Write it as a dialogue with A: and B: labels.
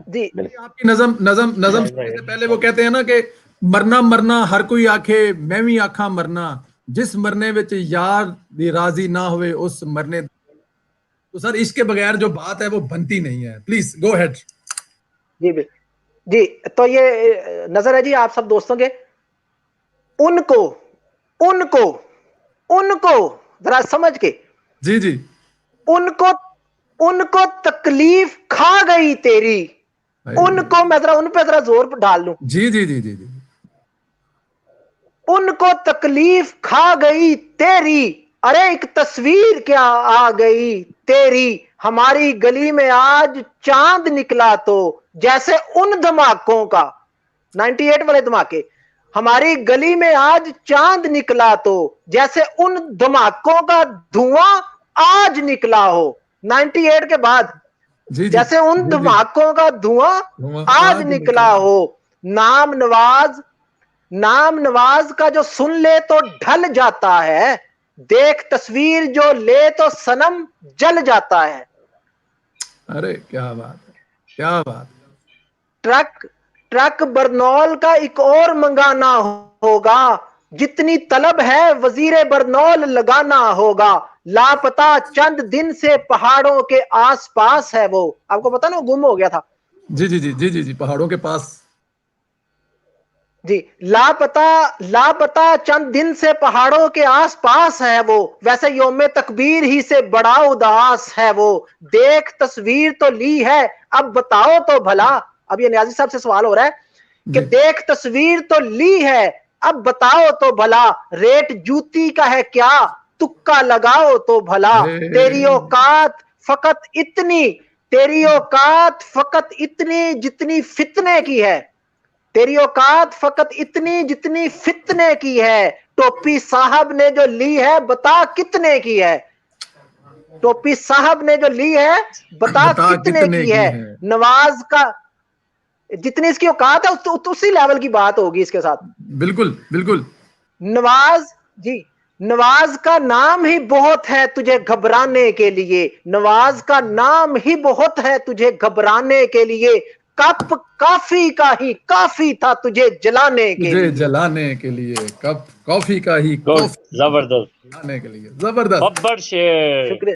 A: جی
B: آپ کی نظم نظم نظم سننے سے پہلے وہ کہتے ہیں نا کہ مرنا مرنا ہر کوئی آکھے میں بھی آکھاں مرنا، جس مرنے وچ یار دی راضی نہ ہوئے اس مرنے. تو سر اس کے بغیر جو بات ہے وہ بنتی نہیں ہے. Please go head.
A: جی جی تو یہ نظر ہے جی آپ سب دوستوں کے. ان کو ذرا سمجھ کے،
B: جی جی
A: ان کو تکلیف کھا گئی تیری. ان کو میں ذرا ان پہ ذرا زور ڈال لوں.
B: جی جی جی جی جی
A: ان کو تکلیف کھا گئی تیری، ارے ایک تصویر کیا آ گئی تیری. ہماری گلی میں آج چاند نکلا تو جیسے ان دھماکوں کا، 98 والے دھماکے، ہماری گلی میں آج چاند نکلا تو جیسے ان دھماکوں کا دھواں آج نکلا ہو. 98 کے بعد
B: جی جی
A: جیسے ان
B: جی جی
A: دھماکوں کا دھواں آج نکلا ہو. نام نواز کا جو سن لے تو ڈھل جاتا ہے، دیکھ تصویر جو لے تو صنم جل جاتا ہے.
B: ارے کیا بات ہے، کیا بات.
A: ٹرک برنول کا ایک اور منگانا ہوگا، جتنی طلب ہے وزیر برنول لگانا ہوگا. لاپتہ چند دن سے پہاڑوں کے آس پاس ہے وہ. آپ کو پتا نا وہ گم ہو گیا تھا.
B: جی جی جی جی جی جی پہاڑوں کے پاس.
A: جی لاپتہ چند دن سے پہاڑوں کے آس پاس ہے وہ، ویسے یوم تکبیر ہی سے بڑا اداس ہے وہ. دیکھ تصویر تو لی ہے اب بتاؤ تو بھلا. اب یہ نیازی صاحب سے سوال ہو رہا ہے کہ
B: جی
A: دیکھ تصویر تو لی ہے اب بتاؤ تو بھلا، ریٹ جوتی کا ہے کیا تکا لگاؤ تو بھلا. تیری اوقات فقط اتنی جتنی فتنے کی ہے. تیری اوقات فقط اتنی جتنی فتنے کی ہے. ٹوپی صاحب نے جو لی ہے بتا کتنے کی ہے. ٹوپی صاحب نے جو لی ہے بتا کتنے کی ہے. نواز کا جتنی اس کی اوقات ہے اسی لیول کی بات ہوگی اس کے ساتھ.
B: بالکل بالکل.
A: نواز کا نام ہی بہت ہے تجھے گھبرانے کے لیے. نواز کا نام ہی بہت ہے تجھے گھبرانے کے لیے. کپ کافی کا ہی کافی تھا تجھے جلانے کے
B: تجھے
A: لیے.
B: جلانے کے لیے کپ کافی کا ہی
C: گڈ،
B: کافی
C: زبردست،
B: جلانے کے لیے. زبردست.
C: ببر شیر.
A: شکریہ.